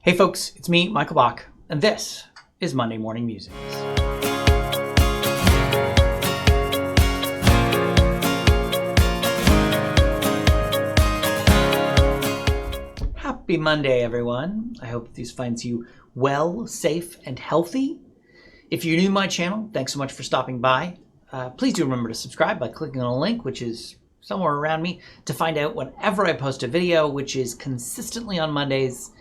Hey folks, it's me, Michael Bach, and this is Monday Morning Musings. Happy Monday, everyone. I hope this finds you well, safe, and healthy. If you're new to my channel, thanks so much for stopping by. Please do remember to subscribe by clicking on a link, which is somewhere around me, to find out whenever I post a video, which is consistently on Mondays,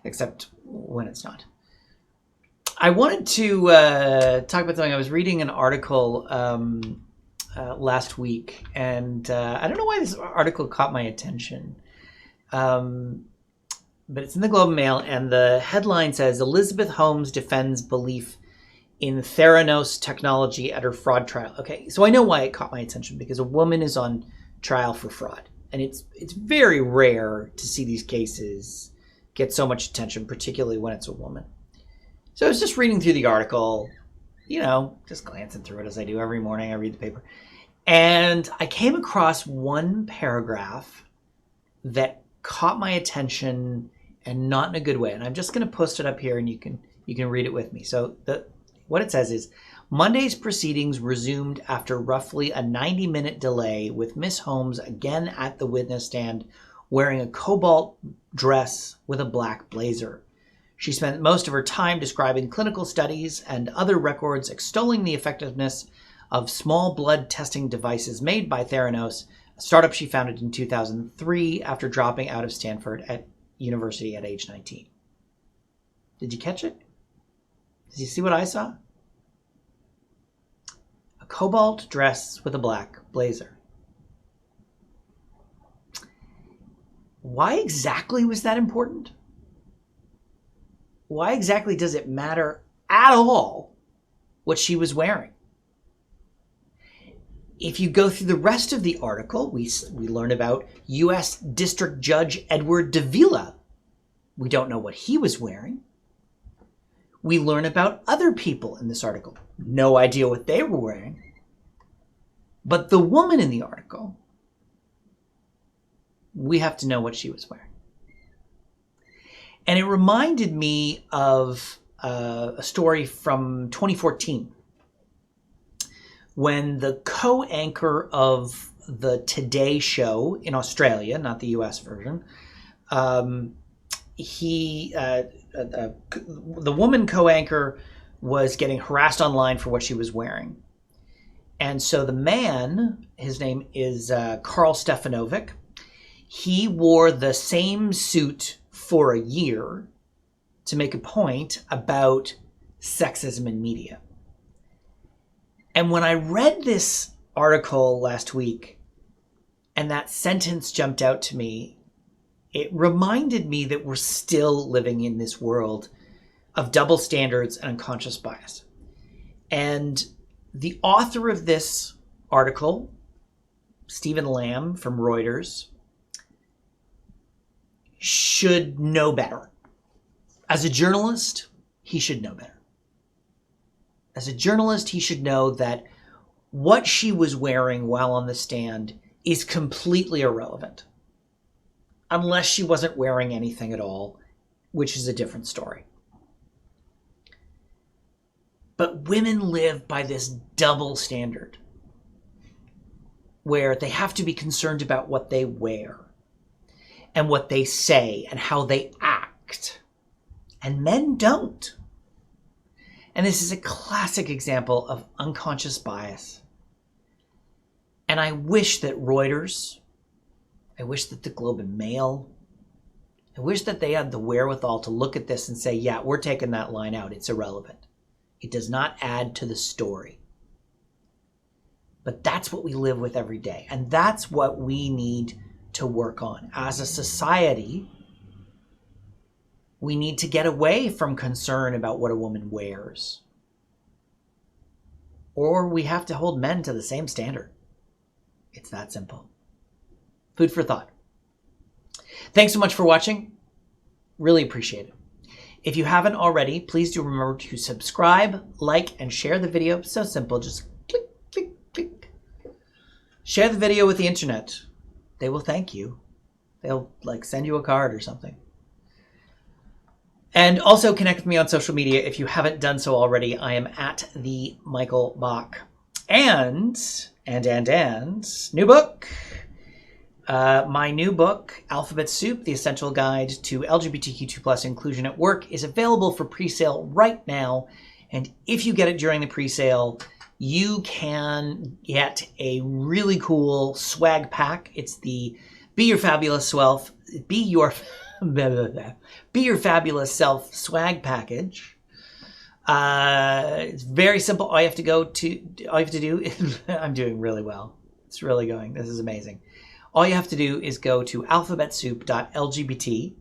except when it's not. I wanted to talk about something. I was reading an article last week, and I don't know why this article caught my attention, but it's in the Globe and Mail, and the headline says, Elizabeth Holmes defends belief in Theranos technology at her fraud trial. Okay, so I know why it caught my attention, because a woman is on trial for fraud, and it's very rare to see these cases get so much attention, particularly when it's a woman. So I was just reading through the article, just glancing through it as I do every morning. I read the paper. And I came across one paragraph that caught my attention, and not in a good way. And I'm just going to post it up here, and you can read it with me. So what it says is, Monday's proceedings resumed after roughly a 90-minute delay, with Miss Holmes again at the witness stand wearing a cobalt dress with a black blazer. She spent most of her time describing clinical studies and other records extolling the effectiveness of small blood testing devices made by Theranos, a startup she founded in 2003 after dropping out of Stanford at university at age 19. Did you catch it? Did you see what I saw? A cobalt dress with a black blazer. Why exactly was that important? Why exactly does it matter at all what she was wearing? If you go through the rest of the article, we learn about U.S. District Judge Edward Davila. We don't know what he was wearing. We learn about other people in this article. No idea what they were wearing. But the woman in the article, we have to know what she was wearing. And it reminded me of a story from 2014 when the co-anchor of the Today Show in Australia, not the US version, the woman co-anchor was getting harassed online for what she was wearing. And so the man, his name is Karl Stefanovic, he wore the same suit for a year to make a point about sexism in media. And when I read this article last week and that sentence jumped out to me, it reminded me that we're still living in this world of double standards and unconscious bias. And the author of this article, Stephen Lamb from Reuters, should know better. As a journalist, he should know better. As a journalist, he should know that what she was wearing while on the stand is completely irrelevant. Unless she wasn't wearing anything at all, which is a different story. But women live by this double standard, where they have to be concerned about what they wear, and what they say, and how they act. And men don't. And this is a classic example of unconscious bias. And I wish that Reuters, I wish that the Globe and Mail, I wish that they had the wherewithal to look at this and say, yeah, we're taking that line out. It's irrelevant. It does not add to the story. But that's what we live with every day. And that's what we need to work on. As a society, we need to get away from concern about what a woman wears. Or we have to hold men to the same standard. It's that simple. Food for thought. Thanks so much for watching. Really appreciate it. If you haven't already, please do remember to subscribe, like, and share the video. So simple, just click, click, click. Share the video with the internet. They will thank you. They'll send you a card or something. And also connect with me on social media if you haven't done so already. I am at the Michael Bach. And new book. My new book, Alphabet Soup, The Essential Guide to LGBTQ2 Inclusion at Work, is available for pre-sale right now. And if you get it during the pre-sale, you can get a really cool swag pack. It's the Be Your Fabulous Self swag package. It's very simple. All you have to do, I'm doing really well. It's really going. This is amazing. All you have to do is go to AlphabetSoup.LGBT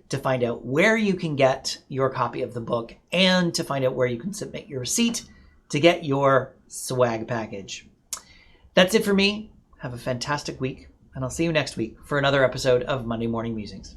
to find out where you can get your copy of the book and to find out where you can submit your receipt to get your swag package. That's it for me. Have a fantastic week, and I'll see you next week for another episode of Monday Morning Musings.